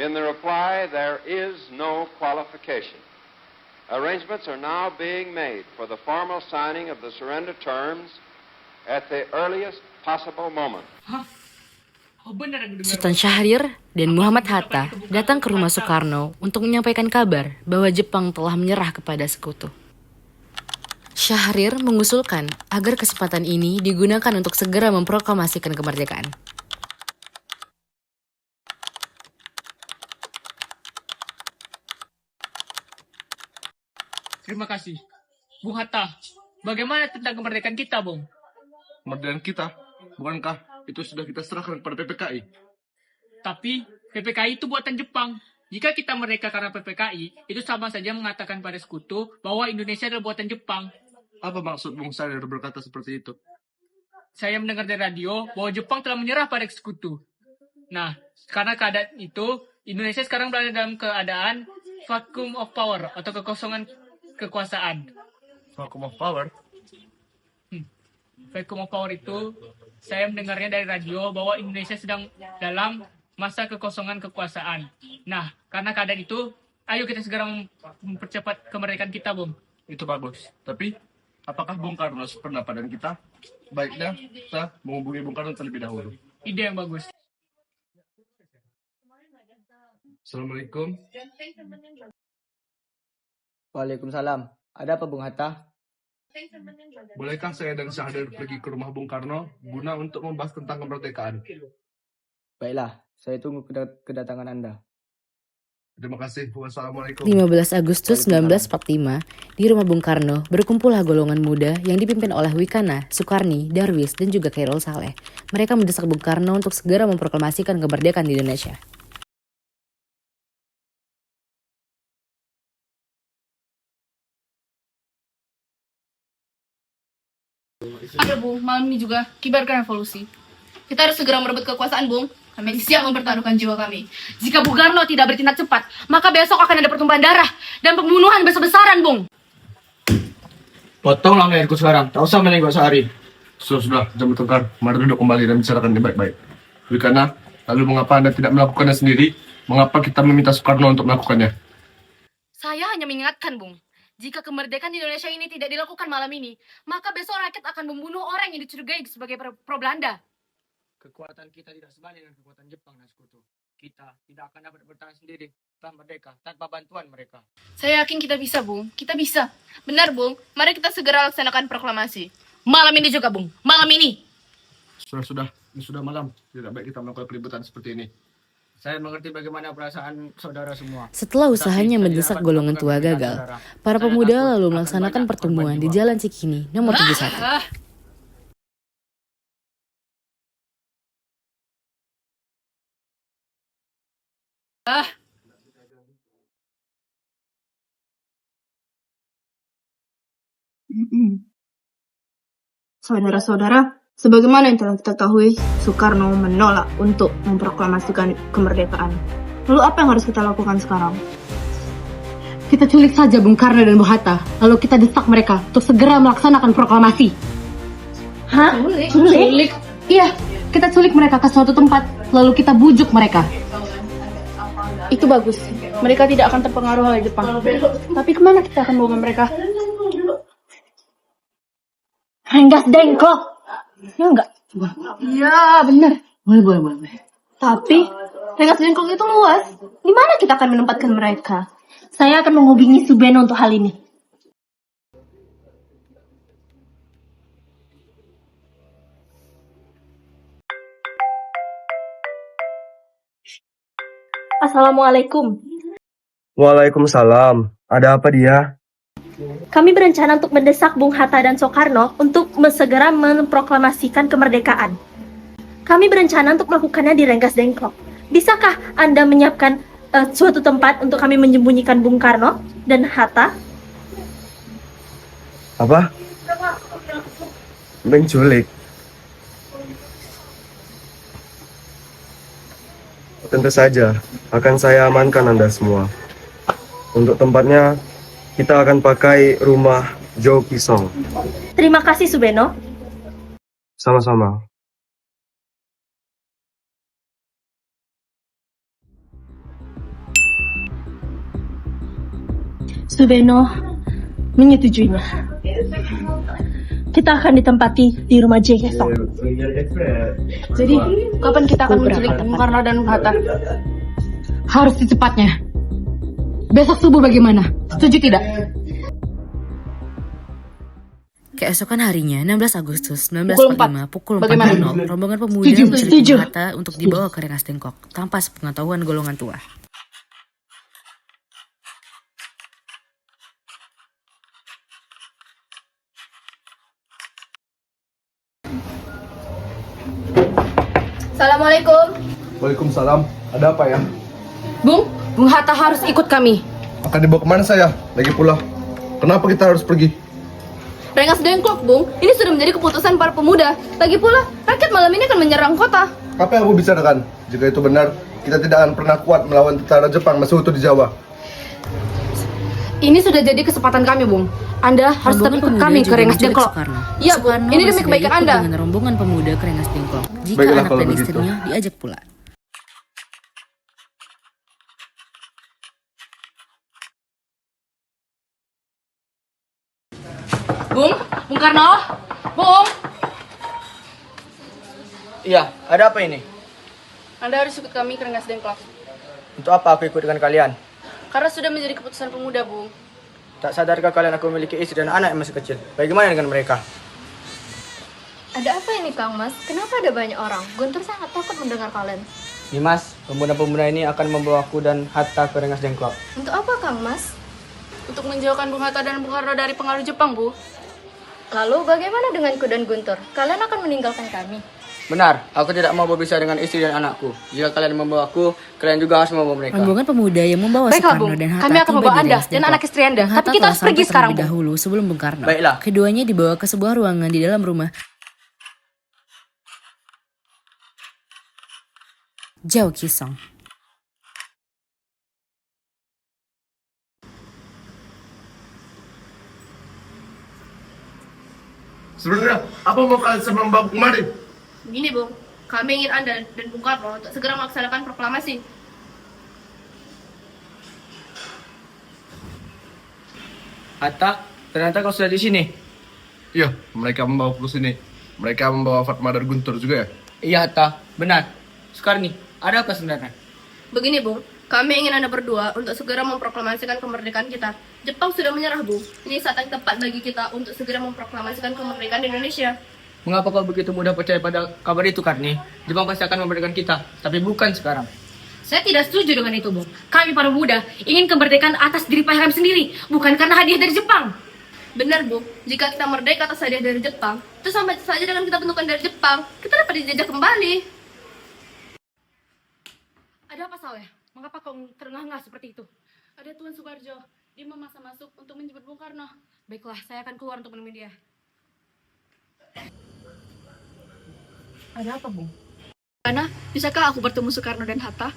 In the reply, there is no qualification. Arrangements are now being made for the formal signing of the surrender terms at the earliest possible moment. Sultan Syahrir dan Muhammad Hatta datang ke rumah Soekarno untuk menyampaikan kabar bahwa Jepang telah menyerah kepada sekutu. Syahrir mengusulkan agar kesempatan ini digunakan untuk segera memproklamasikan kemerdekaan. Terima kasih. Bung Hatta, bagaimana tentang kemerdekaan kita, Bung? Kemerdekaan kita? Bukankah itu sudah kita serahkan kepada PPKI? Tapi PPKI itu buatan Jepang. Jika kita merdeka karena PPKI, itu sama saja mengatakan pada sekutu bahwa Indonesia adalah buatan Jepang. Apa maksud Bung Syahrir berkata seperti itu? Saya mendengar dari radio bahwa Jepang telah menyerah pada sekutu. Nah, karena keadaan itu, Indonesia sekarang berada dalam keadaan vacuum of power atau kekosongan kekuasaan. Vacuum of power? Vacuum of power itu, saya mendengarnya dari radio bahwa Indonesia sedang dalam masa kekosongan kekuasaan. Nah, karena keadaan itu, ayo kita segera mempercepat kemerdekaan kita, Bung. Itu bagus. Tapi, apakah Bung Karno sependapat dengan kita? Baiknya, kita menghubungi Bung Karno terlebih dahulu. Ide yang bagus. Assalamualaikum. Waalaikumsalam. Ada apa Bung Hatta? Bolehkah saya dan Syahrir pergi ke rumah Bung Karno guna untuk membahas tentang kemerdekaan? Baiklah, saya tunggu kedatangan Anda. Terima kasih. Wassalamualaikum. 15 Agustus 1945, di rumah Bung Karno berkumpullah golongan muda yang dipimpin oleh Wikana, Sukarni, Darwis, dan juga Khairul Saleh. Mereka mendesak Bung Karno untuk segera memproklamasikan kemerdekaan di Indonesia. Ayo Bung, malam ini juga kibarkan revolusi. Kita harus segera merebut kekuasaan, Bung. Kami siap mempertaruhkan jiwa kami. Jika Bung Karno tidak bertindak cepat, maka besok akan ada pertumpahan darah dan pembunuhan besar-besaran, Bung. Potonglah leherku sekarang, tak usah menengok sehari. Sudah, jam bertengkar. Mari duduk kembali dan bicarakan ini baik-baik. Wikana, lalu mengapa Anda tidak melakukannya sendiri? Mengapa kita meminta Soekarno untuk melakukannya? Saya hanya mengingatkan, Bung. Jika kemerdekaan Indonesia ini tidak dilakukan malam ini, maka besok rakyat akan membunuh orang yang dicurigai sebagai pro-Belanda. Kekuatan kita tidak sebanding dengan kekuatan Jepang dan sekutu. Kita tidak akan dapat bertahan sendiri setelah merdeka tanpa bantuan mereka. Saya yakin kita bisa, Bung. Kita bisa. Benar, Bung. Mari kita segera laksanakan proklamasi. Malam ini juga, Bung. Malam ini. Sudah. Ini sudah malam. Tidak baik kita melakukan keributan seperti ini. Saya mengerti bagaimana perasaan saudara semua. Setelah usahanya mendesak golongan tua gagal, para pemuda lalu melaksanakan pertemuan di Jalan Cikini nomor 71. Saudara-saudara, sebagaimana yang telah kita ketahui, Soekarno menolak untuk memproklamasikan kemerdekaan. Lalu apa yang harus kita lakukan sekarang? Kita culik saja Bung Karno dan Bung Hatta, lalu kita desak mereka untuk segera melaksanakan proklamasi. Hah? Culik? Iya, kita culik mereka ke suatu tempat, lalu kita bujuk mereka. Itu bagus. Mereka tidak akan terpengaruh oleh Jepang. Tapi kemana kita akan bawa mereka? Rengas Dengklok. Ya enggak? Iya, benar. Boleh. Tapi Rengas Dengklok itu luas. Di mana kita akan menempatkan mereka? Saya akan menghubungi Subeno untuk hal ini. Assalamualaikum. Waalaikumsalam. Ada apa dia? Kami berencana untuk mendesak Bung Hatta dan Soekarno untuk segera memproklamasikan kemerdekaan. Kami berencana untuk melakukannya di Rengas Dengklok. Bisakah Anda menyiapkan suatu tempat untuk kami menyembunyikan Bung Karno dan Hatta? Apa? Menculik? Tentu saja, akan saya amankan Anda semua. Untuk tempatnya, kita akan pakai rumah Jo Kisong. Terima kasih, Subeno. Sama-sama. Subeno menyetujuinya. Kita akan ditempati di rumah Jake esok. Jadi, kapan kita akan menculik Bung Karno dan Bung Hatta? Harus secepatnya. Besok subuh bagaimana? Setuju tidak? Keesokan harinya, 16 Agustus Pukul 1945, pukul 4.00, rombongan pemuda menculik Bung Hatta untuk dibawa ke Rengas Dengklok tanpa sepengetahuan golongan tua. Assalamualaikum. Waalaikumsalam. Ada apa ya? Bung Hatta harus ikut kami. Akan dibawa kemana saya? Lagi pula, kenapa kita harus pergi? Rengas Dengklok, Bung. Ini sudah menjadi keputusan para pemuda. Lagi pula, rakyat malam ini akan menyerang kota. Apa yang Ibu bicarakan? Jika itu benar, kita tidak akan pernah kuat melawan tentara Jepang masih utuh di Jawa. Ini sudah jadi kesempatan kami, Bung. Anda harus tetap ikut kami ke Rengas Dengklok. Iya, Bung. Ini demi kebaikan Anda. Dengan rombongan pemuda ke Rengas Dengklok. Jika Baiklah, anak kalau dan begitu. istrinya diajak pula. Bung Karno. Bung. Iya, ada apa ini? Anda harus ikut kami ke Rengas Dengklok. Untuk apa aku ikut dengan kalian? Karena sudah menjadi keputusan pemuda, Bung. Tak sadarkah kalian aku memiliki istri dan anak yang masih kecil? Bagaimana dengan mereka? Ada apa ini, Kang Mas? Kenapa ada banyak orang? Guntur sangat takut mendengar kalian. Nimas, pemuda-pemuda ini akan membawaku dan Hatta ke Rengas Dengklok. Untuk apa, Kang Mas? Untuk menjauhkan Bung Hatta dan Bung Karno dari pengaruh Jepang, Bu. Lalu bagaimana denganku dan Guntur? Kalian akan meninggalkan kami. Benar, aku tidak mau berpisah dengan istri dan anakku. Jika kalian membawaku, kalian juga harus membawa mereka. Rombongan pemuda yang membawa Baiklah, Soekarno Bung. dan Hatta Kami akan tiba membawa di Anda Rengas dan Dengklok. anak istri Anda. Bung Tapi Hatta kita telah harus pergi sampai sekarang, terlebih Bung. dahulu sebelum Bung Karno. Baiklah. Keduanya dibawa ke sebuah ruangan di dalam rumah. Jauh Kisong. Sebenarnya, apa mau kalian sebelum bawa kemari? Begini, Bung. Kami ingin Anda dan Bung Karno untuk segera melaksanakan proklamasi. Hatta, ternyata kau sudah di sini. Iya, mereka membawa ke sini. Mereka membawa Fatma dan Guntur juga ya? Iya, Hatta. Benar. Sekarang nih, ada apa sebenarnya? Begini, Bung. Kami ingin Anda berdua untuk segera memproklamasikan kemerdekaan kita. Jepang sudah menyerah, Bung. Ini saat yang tepat bagi kita untuk segera memproklamasikan kemerdekaan di Indonesia. Mengapa kau begitu mudah percaya pada kabar itu, Karni? Jepang pasti akan memerdekakan kita, tapi bukan sekarang. Saya tidak setuju dengan itu, Bung. Kami para muda ingin kemerdekaan atas diri kami sendiri, bukan karena hadiah dari Jepang. Benar, Bung. Jika kita merdeka atas hadiah dari Jepang, itu sama saja dengan kita bentukan dari Jepang. Kita dapat dijajah kembali. Ada apa, Saleh? Mengapa kau terengah-engah seperti itu? Ada Tuan Sukarjo. Dia memaksa masuk untuk menjemput Bung Karno. Baiklah, saya akan keluar untuk menemui dia. Ada apa, Bung? Karena, bisakah aku bertemu Soekarno dan Hatta?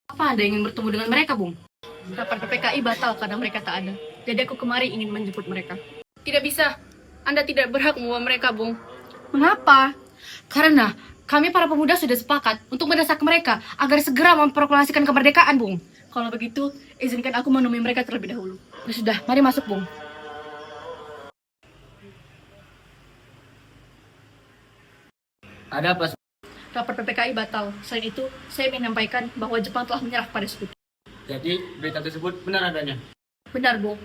Apa Anda ingin bertemu dengan mereka, Bung? Rapat PPKI batal karena mereka tak ada. Jadi aku kemari ingin menjemput mereka. Tidak bisa. Anda tidak berhak membawa mereka, Bung. Mengapa? Karena kami para pemuda sudah sepakat untuk mendesak mereka agar segera memproklamasikan kemerdekaan, Bung. Kalau begitu, izinkan aku menemui mereka terlebih dahulu. Ya sudah, mari masuk, Bung. Ada apa? Rapat PPKI batal. Selain itu, saya menyampaikan bahwa Jepang telah menyerah pada Sekutu. Jadi, berita tersebut benar adanya? Benar, Bung.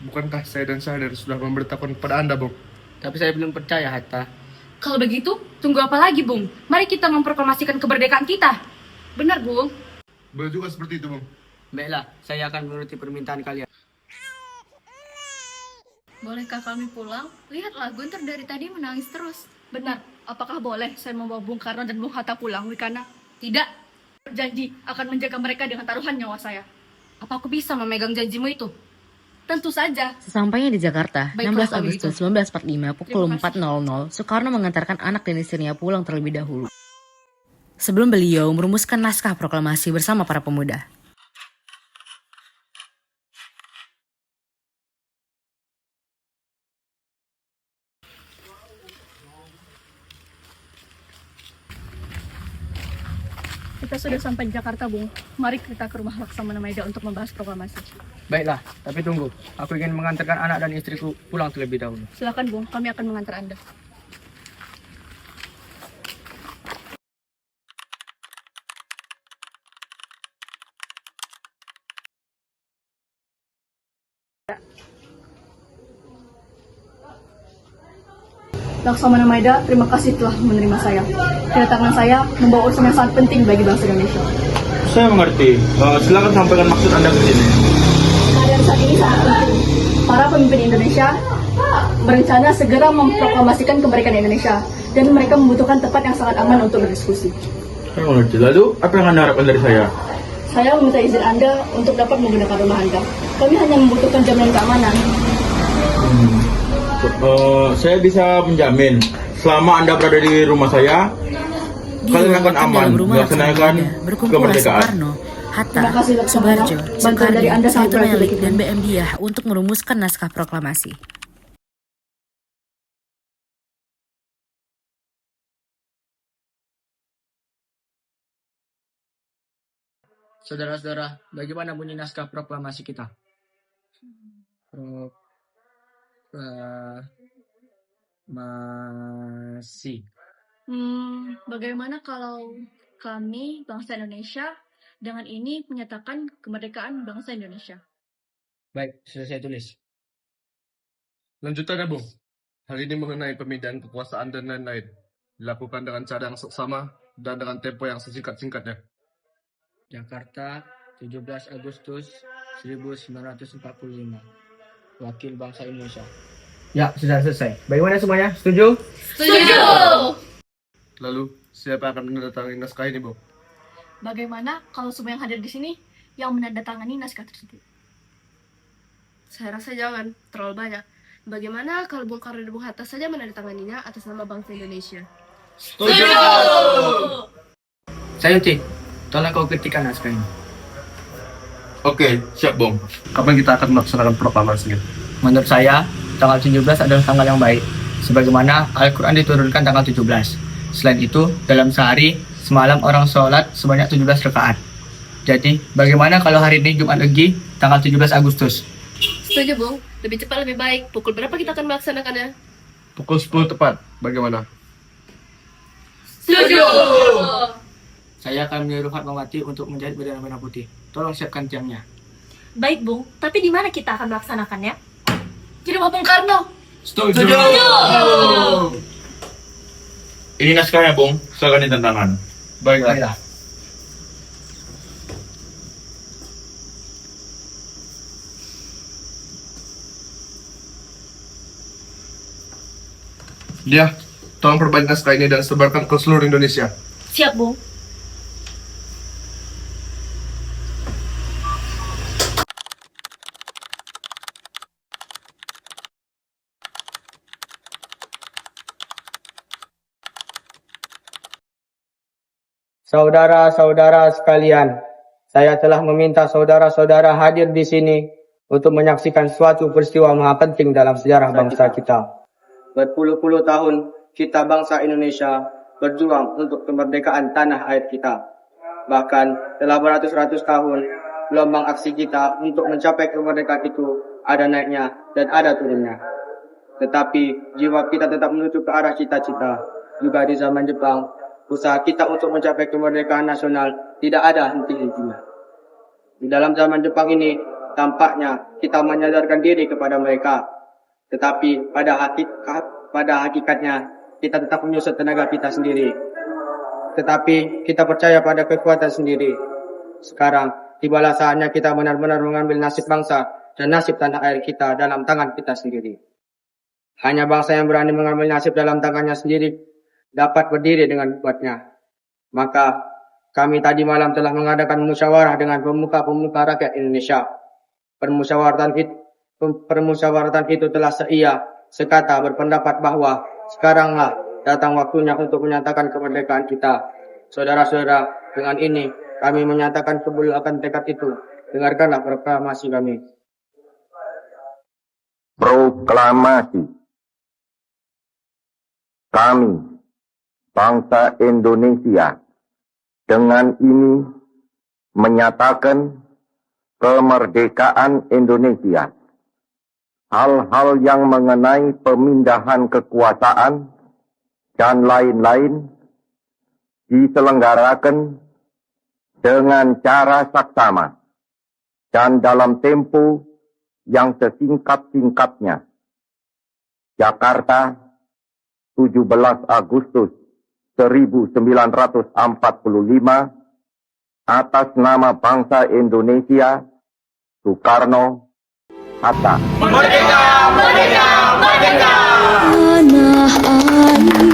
Bukankah saya dan Syahrir sudah memberitahukan kepada Anda, Bung? Tapi saya belum percaya, Hatta. Kalau begitu, tunggu apa lagi, Bung? Mari kita memproklamasikan kemerdekaan kita. Benar, Bung. Boleh juga seperti itu, Bung. Baiklah, saya akan menuruti permintaan kalian. Bolehkah kami pulang? Lihatlah, Guntur dari tadi menangis terus. Benar. Apakah boleh saya membawa Bung Karno dan Bung Hatta pulang, Wikana? Tidak. Berjanji akan menjaga mereka dengan taruhan nyawa saya. Apa aku bisa memegang janjimu itu? Tentu saja. Sesampainya di Jakarta, Baiklah, 16 Agustus 1945 pukul 4.00, Soekarno mengantarkan anak dan istrinya pulang terlebih dahulu. Sebelum beliau merumuskan naskah proklamasi bersama para pemuda. Kita sudah sampai di Jakarta, Bung. Mari kita ke rumah Laksamana Maeda untuk membahas proklamasi. Baiklah, tapi tunggu. Aku ingin mengantarkan anak dan istriku pulang terlebih dahulu. Silakan, Bung. Kami akan mengantar Anda. Laksamana Maeda, terima kasih telah menerima saya. Kedatangan saya membawa urusan yang sangat penting bagi bangsa Indonesia. Saya mengerti. Silakan sampaikan maksud Anda ke sini. Keadaan saat ini sangat penting. Para pemimpin Indonesia berencana segera memproklamasikan kemerdekaan Indonesia dan mereka membutuhkan tempat yang sangat aman untuk berdiskusi. Saya mengerti. Lalu, apa yang Anda harapkan dari saya? Saya meminta izin Anda untuk dapat menggunakan rumah Anda. Kami hanya membutuhkan jaminan keamanan. Saya bisa menjamin selama Anda berada di rumah saya, kalian akan aman melaksanakan kemerdekaan. Soekarno, Hatta, Subarjo, Soekarno, Said Melik, dan BM Diah untuk merumuskan naskah proklamasi. Saudara-saudara, bagaimana bunyi naskah proklamasi kita? Proklamasi. Bagaimana kalau kami, bangsa Indonesia, dengan ini menyatakan kemerdekaan bangsa Indonesia? Baik, sudah saya tulis. Lanjutannya, Bung. Hal ini mengenai pemindahan kekuasaan dan lain-lain. Dilakukan dengan cara yang seksama dan dengan tempo yang sesingkat-singkatnya. Jakarta, 17 Agustus 1945. Wakil Bangsa Indonesia. Ya, sudah selesai. Bagaimana semuanya? Setuju? Setuju! Lalu, siapa akan menandatangani naskah ini, Bung? Bagaimana kalau semua yang hadir di sini yang menandatangani naskah tersebut? Saya rasa jangan, terlalu banyak. Bagaimana kalau Bung Karno dan Bung Hatta saja menandatanganinya atas nama bangsa Indonesia? Setuju! Sayuti, tolong kau ketikkan naskah ini. Oke, siap, Bung. Kapan kita akan melaksanakan proklamasinya? Menurut saya, tanggal 17 adalah tanggal yang baik. Sebagaimana Al-Quran diturunkan tanggal 17. Selain itu, dalam sehari, semalam orang sholat sebanyak 17 rakaat. Jadi, bagaimana kalau hari ini Jumat Legi, tanggal 17 Agustus? Setuju, Bung. Lebih cepat lebih baik. Pukul berapa kita akan melaksanakannya? Pukul 10 tepat. Bagaimana? Setuju! Saya akan menyuruh Fatmawati untuk menjahit bendera merah putih. Tolong siapkan tiangnya. Baik, Bung. Tapi di mana kita akan melaksanakannya? Di rumah Bung Karno. Setuju! Ini naskahnya, Bung. Silakan ditentangkan. Baiklah. Ya, tolong perbanyak naskah ini dan sebarkan ke seluruh Indonesia. Siap, Bung. Saudara-saudara sekalian, saya telah meminta saudara-saudara hadir di sini untuk menyaksikan suatu peristiwa maha penting dalam sejarah bangsa kita. Berpuluh-puluh tahun kita bangsa Indonesia berjuang untuk kemerdekaan tanah air kita. Bahkan telah beratus-ratus tahun gelombang aksi kita untuk mencapai kemerdekaan itu ada naiknya dan ada turunnya. Tetapi jiwa kita tetap menuju ke arah cita-cita. Juga di zaman Jepang, usaha kita untuk mencapai kemerdekaan nasional tidak ada henti-hentinya. Di dalam zaman Jepang ini, tampaknya kita menyadarkan diri kepada mereka. Tetapi pada hakikatnya, kita tetap menyusut tenaga kita sendiri. Tetapi kita percaya pada kekuatan sendiri. Sekarang, tibalah saatnya kita benar-benar mengambil nasib bangsa dan nasib tanah air kita dalam tangan kita sendiri. Hanya bangsa yang berani mengambil nasib dalam tangannya sendiri dapat berdiri dengan kuatnya. Maka kami tadi malam telah mengadakan musyawarah dengan pemuka-pemuka rakyat Indonesia. Permusyawaratan itu telah sekata berpendapat bahwa sekaranglah datang waktunya untuk menyatakan kemerdekaan kita. Saudara-saudara, dengan ini kami menyatakan akan tekad itu. Dengarkanlah proklamasi kami. Proklamasi. Kami, bangsa Indonesia, dengan ini menyatakan kemerdekaan Indonesia. Hal-hal yang mengenai pemindahan kekuasaan dan lain-lain diselenggarakan dengan cara saksama dan dalam tempo yang sesingkat-singkatnya. Jakarta, 17 Agustus 1945, atas nama bangsa Indonesia, Soekarno, Hatta. Merdeka! Merdeka! Merdeka! Tanah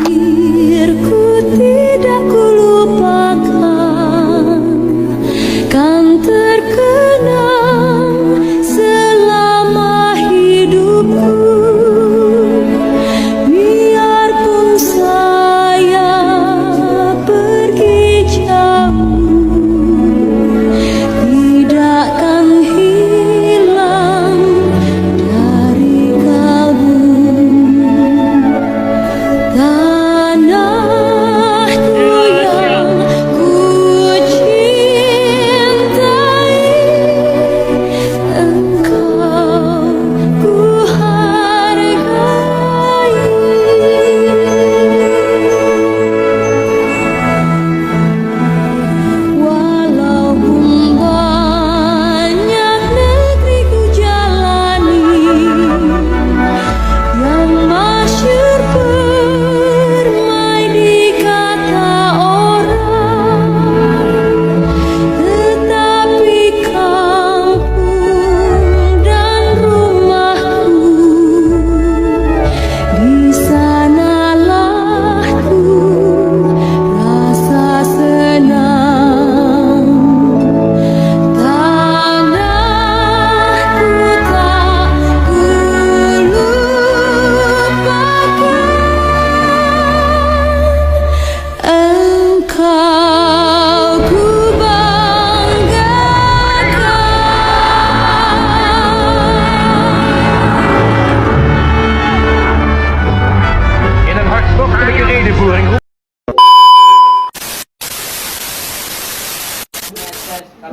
airku tidak kulupakan, kan terkenang selama hidupku. Biarpun saya pergi jauh, tidakkan hilang dari kalbu. Tanahku yang ku cintai, engkau ku hargai. Walaupun banyak negeri ku jalani, yang masyhur permai di kata orang, tetapi kampung dan rumahku, di sanalah ku rasa senang. Tanahku tak ku lupakan, engkau ku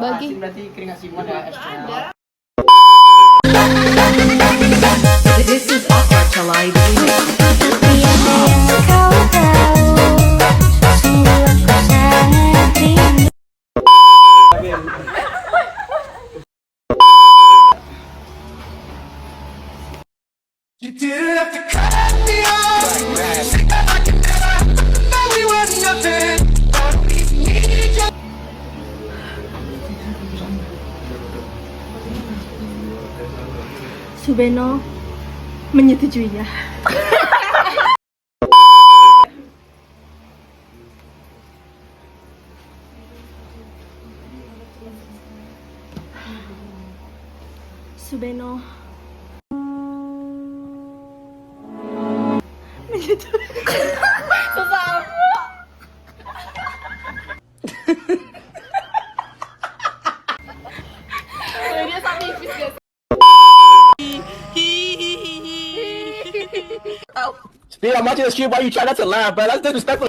Bagi berarti keringat Simon ya esnya. This is Aqua Chalai. You didn't have to cut me off. Now we were nothing. Subeno menyetujuinya. Subeno menyetujui. Susah. Dia sakit guys. Steve, I'm watching the stream while you try not to laugh, but that's disrespectful.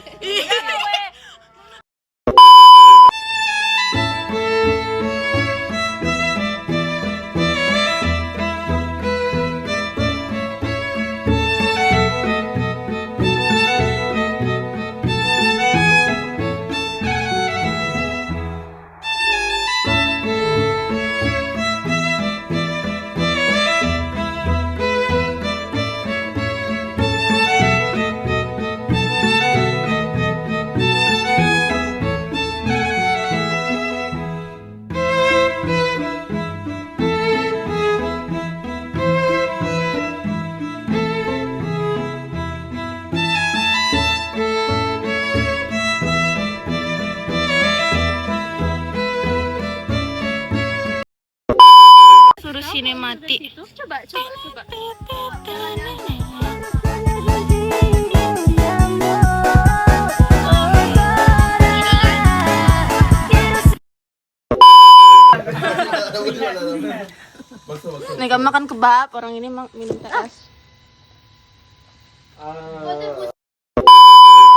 Suruh sinemati. Coba. Nega makan kebab, orang ini minum teh es.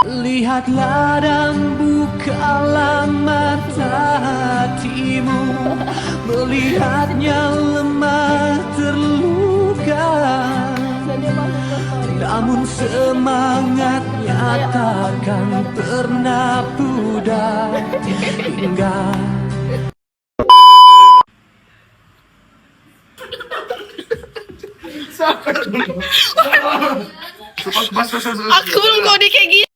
Lihatlah dan bukalah mata hatimu, melihatnya lemah terluka, namun semangatnya takkan pernah pudar hingga Aku belum kode kayak gini.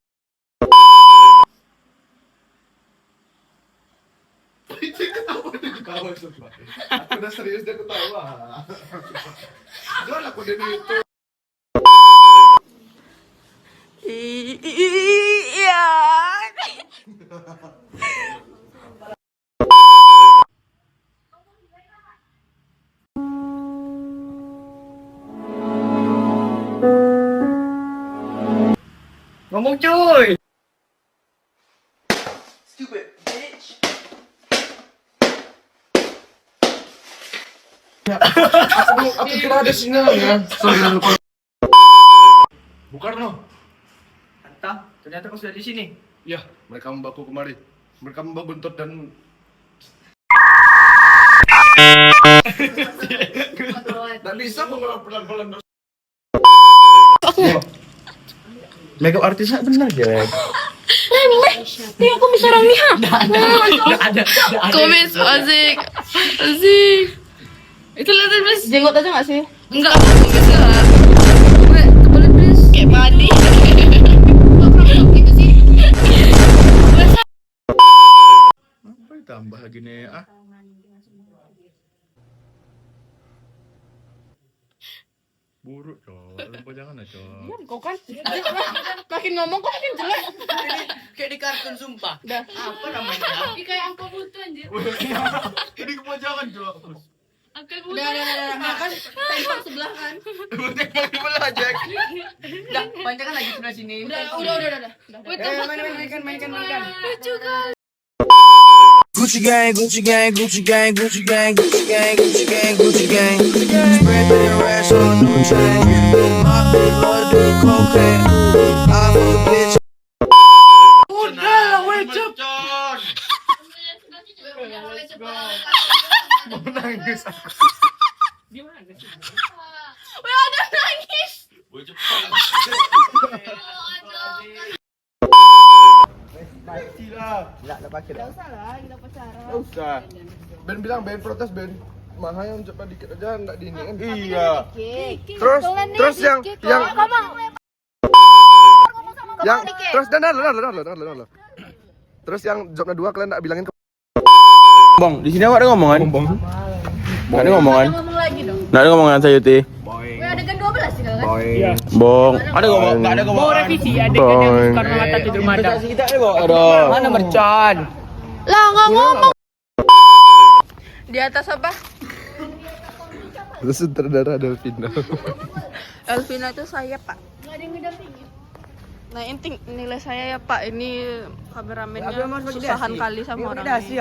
Aku udah serius dia ketawa. Jangan aku dari itu. Iya. Ngomong cuy. Stupid bitch. Aku kira ada sinyalnya. Sorry, lupa. Bukarno. Entah, ternyata kau sudah di sini. Ya, mereka membawa aku kemari. Mereka membawa buntut dan tak bisa mengeluarkan pelan-pelan. Makeup artisnya benar ya. Ini aku bisa Ramiha. Komen asik. Asik. Itu lihat please. Jenggot aja nggak sih? Enggak, bisa. Gue kebelet please. Kayak mandi. Gitu sih. Apa tambah gini ah? Buruk cok, lupa jangan ya cok. Kau kan makin ngomong kok makin jelek. Kayak di kartun sumpah. Dah. Apa namanya? Ini kayak angka butuh anjir. Ini kepanjangan cok. Angka butuh. Udah. Makan tempel sebelah kan. Tempel sebelah Jack. Dah, panjangkan lagi sebelah sini. Udah. Mainkan. Lucu kali. Gucci gang, Gucci gang, Gucci gang, Gucci gang, Gucci gang, Gucci gang, Gucci gang. Spread their ass on a new chain. My bitch wanna do cocaine. I'm a bitch. Udah, wecap. Mau nangis aku. Gimana sih? Weh, ada nangis. Tidak pakai. Gak usah lah, kita pacaran. Gak usah. Ben bilang Ben protes Ben. Mahal yang cepat dikit aja enggak di ini kan. Iya. Terus yang terus dan terus yang jobnya 2 kalian enggak bilangin ke Bong, di sini apa ada ngomongan? Bong. Ada ngomongan? Ngomong lagi dong. Nggak ada ngomongan Sayuti. Weh, adegan 12 sih kan? Iya. Bong, ada ngomong? Nggak ada ngomongan. Mau revisi adegan yang Soekarno Hatta tidur madang. Kita ada. Mana mercon? Lah, nggak ngomong. Di atas apa? Terus sutradara Delvina. Elvina itu saya pak. Nggak ada yang ngedampingin. Nah inti nilai saya ya pak, ini kameramennya susahan kali sama orang ini.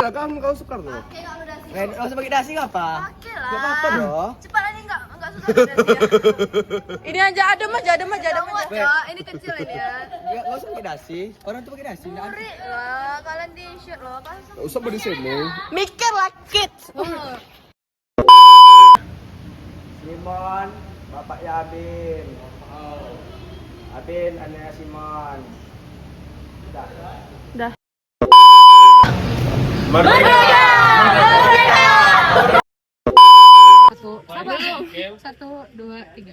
Kamu kau Soekarno. Nggak usah pakai dasi apa? Pakai lah. Gak apa-apa dong. Cepat aja nggak susah dasi ya. Ini aja ada mah. Ini kecil ini ya. Nggak usah pakai dasi. Orang tuh pakai dasi. Muri lah, kalian di shoot loh. Gak usah body shaming. Mikir lah kids. Simon, bapaknya Abin. Abin, anaknya Simon. Dah. Merdeka! Satu, 2, 3.